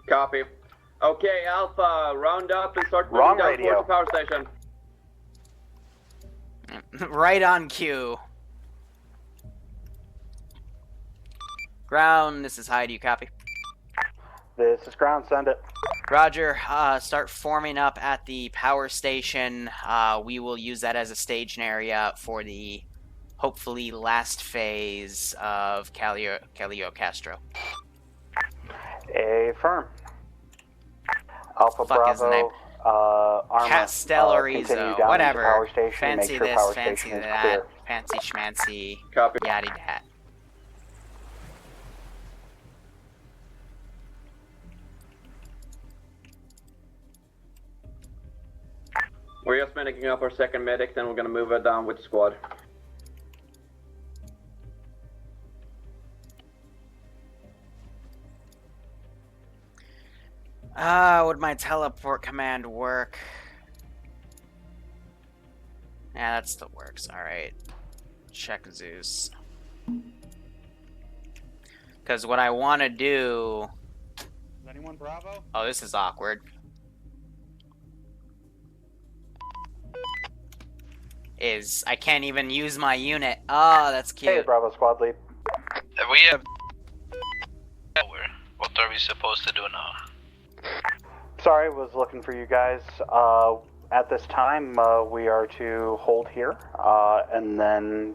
Copy. Okay, Alpha, round up and start Wrong moving down radio. towards the power station. Right on cue. Ground, this is High. Do you copy? This is ground, send it. Roger, start forming up at the power station. We will use that as a staging area for the, hopefully, last phase of Calio Castro. Affirm. Alpha Fuck is the name? Bravo, Arma, Castellorizo, continue down whatever. to power station, Fancy make sure this, power fancy station is that, clear. fancy schmancy, Copy. yaddy dat. We're just medicing up our second medic, then we're gonna move it down with the squad. Would my teleport command work? Yeah, that still works. Alright. Check Zeus. Because what I want to do... Is anyone Bravo? Oh, this is awkward. Is I can't even use my unit. Oh, that's cute. Hey, Bravo squad lead. We have. What are we supposed to do now? Sorry, was looking for you guys. At this time, we are to hold here, and then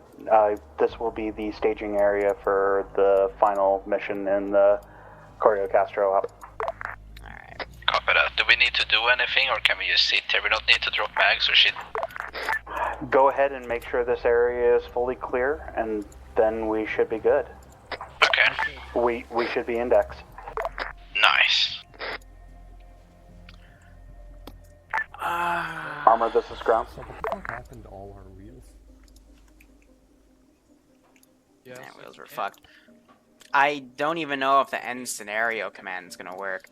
this will be the staging area for the final mission in the Corio Castro up. Alright. Copy that. Do we need to do anything, or can we just sit here? We don't need to drop mags or shit. Go ahead and make sure this area is fully clear, and then we should be good. Okay. We should be indexed. Nice. Armor, this is ground. So what happened to all our wheels? Yes. Yeah, wheels were fucked. I don't even know if the end scenario command is gonna work.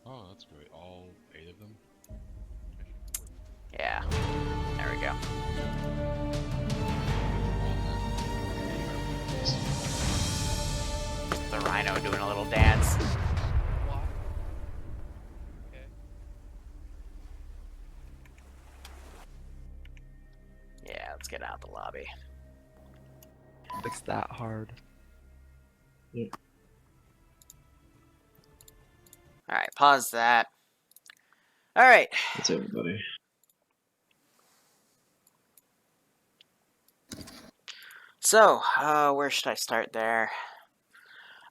Oh, that's great. All 8 of them? Yeah. There we go. The rhino doing a little dance. Why? Okay. Yeah, let's get out the lobby. It's that hard. Alright, pause that. Alright. That's everybody. So, where should I start there?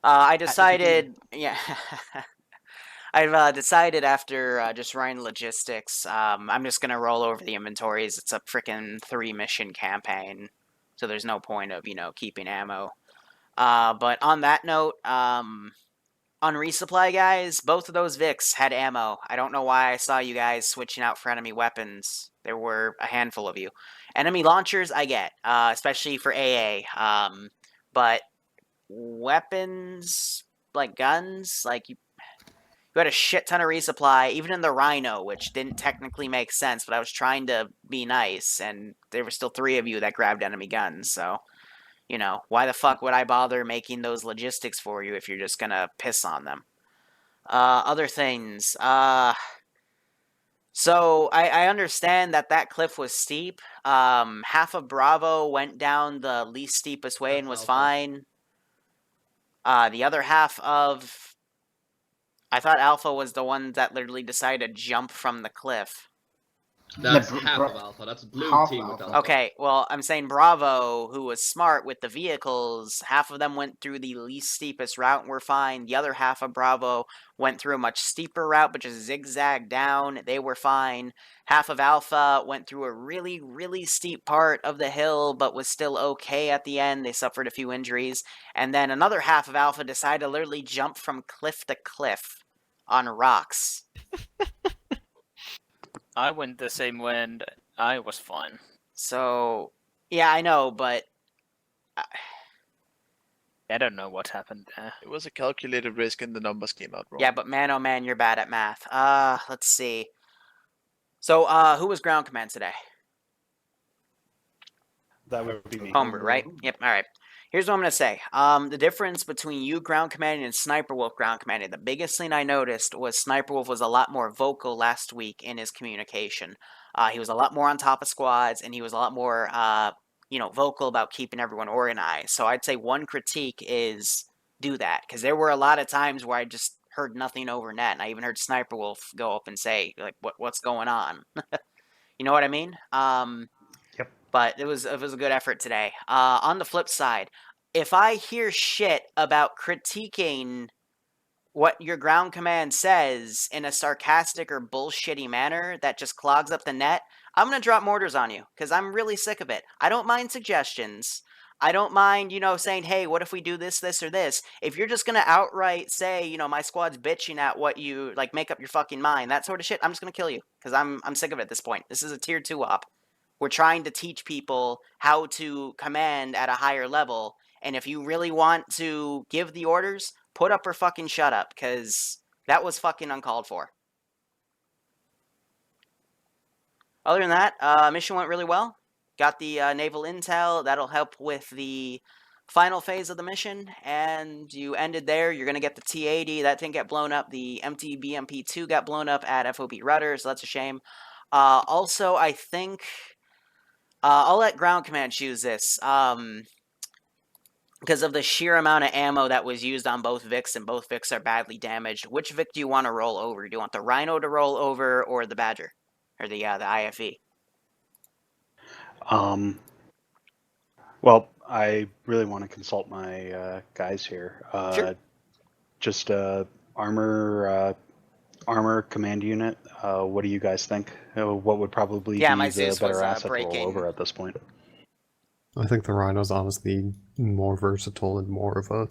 I decided, yeah, I've decided after just running logistics, I'm just gonna roll over the inventories. It's a frickin' 3-mission campaign, so there's no point of, you know, keeping ammo. But on that note, on resupply, guys, both of those Vics had ammo. I don't know why I saw you guys switching out for enemy weapons. There were a handful of you. Enemy launchers, I get, especially for AA. But weapons, like guns, like you had a shit ton of resupply, even in the Rhino, which didn't technically make sense, but I was trying to be nice, and there were still 3 of you that grabbed enemy guns, so, you know, why the fuck would I bother making those logistics for you if you're just gonna piss on them? Other things, So I understand that cliff was steep. Half of Bravo went down the least steepest way and was fine. The other half of... I thought Alpha was the one that literally decided to jump from the cliff. That's half of Alpha. That's blue half team of with Alpha. Alpha. Okay, well, I'm saying Bravo, who was smart with the vehicles, half of them went through the least steepest route and were fine. The other half of Bravo went through a much steeper route, but just zigzagged down. They were fine. Half of Alpha went through a really, really steep part of the hill, but was still okay at the end. They suffered a few injuries. And then another half of Alpha decided to literally jump from cliff to cliff on rocks. I went the same way and I was fine. So, yeah, I know, but... I don't know what happened there. It was a calculated risk and the numbers came out wrong. Yeah, but man, oh man, you're bad at math. Let's see. So, who was ground command today? That would be me. Homebrew, right? Yep, alright. Here's what I'm going to say. The difference between you ground commanding and Sniper Wolf ground commanding, the biggest thing I noticed was Sniper Wolf was a lot more vocal last week in his communication. He was a lot more on top of squads, and he was a lot more, vocal about keeping everyone organized. So I'd say one critique is do that, because there were a lot of times where I just heard nothing over net, and I even heard Sniper Wolf go up and say, like, what's going on? You know what I mean? Yep. But it was a good effort today. On the flip side, if I hear shit about critiquing what your ground command says in a sarcastic or bullshitty manner that just clogs up the net, I'm going to drop mortars on you, because I'm really sick of it. I don't mind suggestions. I don't mind, saying, hey, what if we do this, this, or this? If you're just going to outright say, my squad's bitching at what you, like, make up your fucking mind, that sort of shit, I'm just going to kill you, because I'm sick of it at this point. This is a tier 2 op. We're trying to teach people how to command at a higher level, and if you really want to give the orders, put up or fucking shut up, because that was fucking uncalled for. Other than that, mission went really well. Got the naval intel. That'll help with the final phase of the mission, and you ended there. You're going to get the T-80. That didn't get blown up. The MT-BMP-2 got blown up at FOB Rudder, so that's a shame. Also, I think... I'll let ground command choose this. Because of the sheer amount of ammo that was used on both Vics, and both Vics are badly damaged. Which Vic do you want to roll over? Do you want the Rhino to roll over, or the Badger? Or the IFV? Well, I really want to consult my guys here. Sure. Just armor command unit. What do you guys think? What would probably be my the Zeus better was, asset to breaking. roll over at this point? I think the Rhino's honestly more versatile and more of a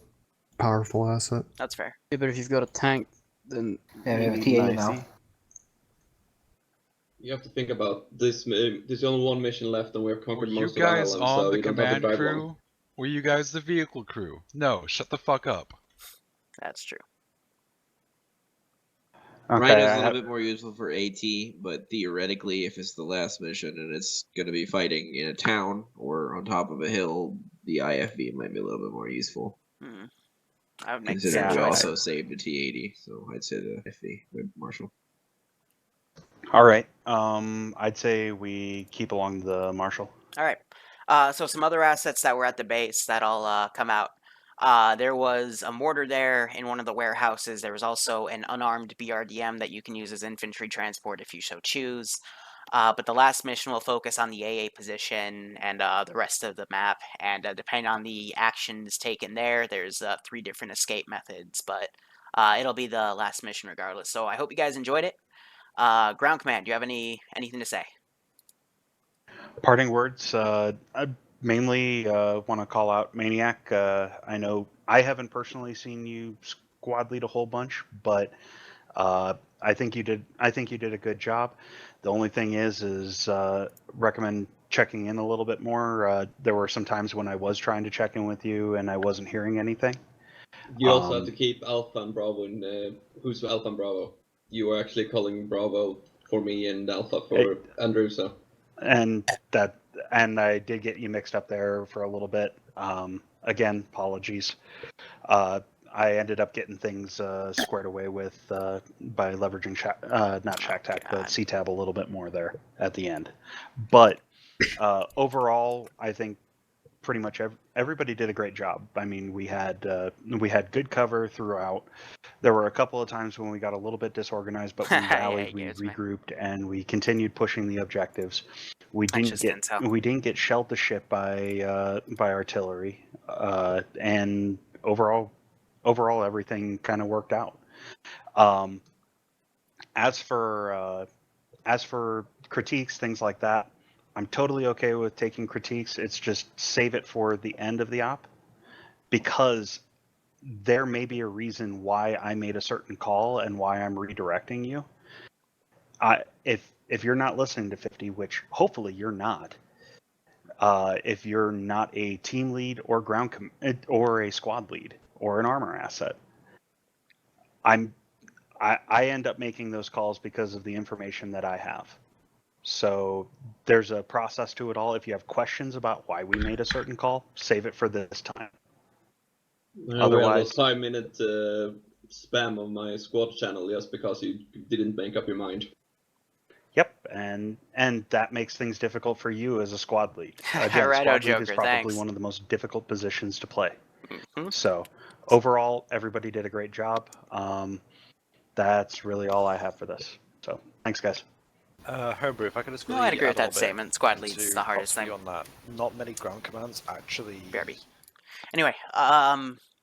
powerful asset. That's fair. Yeah, but if you've got a tank, then Yeah, we have a maybe T-80 an now. IC. You have to think about this. There's only one mission left, and we have conquered Were you most of the guys island, on so the you don't have to command drive crew? long. Were you guys the vehicle crew? No, shut the fuck up. That's true. Okay, Rhino's a little bit more useful for AT, but theoretically, if it's the last mission and it's going to be fighting in a town or on top of a hill, the IFV might be a little bit more useful. I would make the Considering same we choice. also saved a T-80, so I'd say the IFV, Marshall. All right. I'd say we keep along the Marshal. All right. So some other assets that were at the base that'll come out. There was a mortar there in one of the warehouses. There was also an unarmed BRDM that you can use as infantry transport if you so choose. But the last mission will focus on the AA position and the rest of the map. And depending on the actions taken there, there's 3 different escape methods. But it'll be the last mission regardless. So I hope you guys enjoyed it. Ground command, do you have anything to say? Parting words. I mainly want to call out Maniac. I know I haven't personally seen you squad lead a whole bunch, but I think you did. I think you did a good job. The only thing is recommend checking in a little bit more. There were some times when I was trying to check in with you and I wasn't hearing anything. You also have to keep Alpha and Bravo in. Who's Alpha and Bravo? You were actually calling Bravo for me and Alpha for Andrew, so. And I did get you mixed up there for a little bit. Again, apologies. I ended up getting things squared away with by leveraging not ShackTac, but CTab a little bit more there at the end. But overall, I think pretty much everybody did a great job. I mean, we had good cover throughout. There were a couple of times when we got a little bit disorganized, but we rallied, we regrouped, and we continued pushing the objectives. We didn't get shelled to shit by artillery, and overall everything kind of worked out. As for critiques, things like that, I'm totally okay with taking critiques. It's just save it for the end of the op, because there may be a reason why I made a certain call and why I'm redirecting you. If you're not listening to 50, which hopefully you're not, if you're not a team lead or or a squad lead or an armor asset, I end up making those calls because of the information that I have. So there's a process to it all. If you have questions about why we made a certain call, save it for this time. Otherwise, we have a 5-minute spam of my squad channel just because you didn't make up your mind. Yep, and that makes things difficult for you as a squad lead. Again, Righto, squad Joker, lead is probably thanks. one of the most difficult positions to play. So overall, everybody did a great job. That's really all I have for this. So thanks, guys. Homebrew, if I could just No, I'd agree with that statement. Squad lead's the hardest thing. on that. Not many ground commands actually. BRB. Anyway,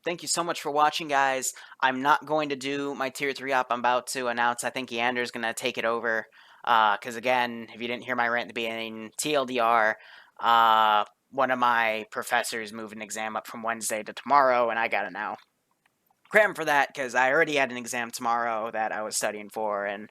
thank you so much for watching, guys. I'm not going to do my tier 3 op. I'm about to announce. I think Yander's going to take it over. Because again, if you didn't hear my rant at the beginning, TLDR, one of my professors moved an exam up from Wednesday to tomorrow, and I got to now cram for that because I already had an exam tomorrow that I was studying for, and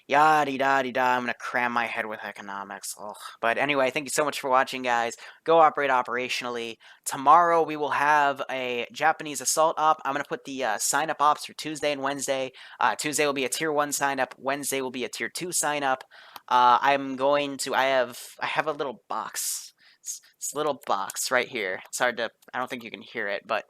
yada-da-da-da, I'm going to cram my head with economics. Ugh. But anyway, thank you so much for watching, guys. Go operate operationally. Tomorrow we will have a Japanese assault op. I'm going to put the sign-up ops for Tuesday and Wednesday. Tuesday will be a tier 1 sign-up. Wednesday will be a tier 2 sign-up. I have a little box. It's a little box right here. It's hard to, I don't think you can hear it, but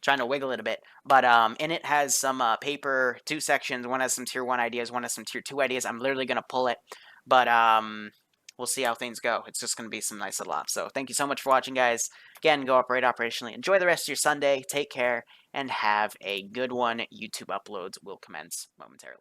trying to wiggle it a bit, but in it has some paper, 2 sections. One has some tier 1 ideas, one has some tier 2 ideas. I'm literally going to pull it, but we'll see how things go. It's just going to be some nice little ops. So thank you so much for watching, guys. Again, go operate operationally. Enjoy the rest of your Sunday. Take care, and have a good one. YouTube uploads will commence momentarily.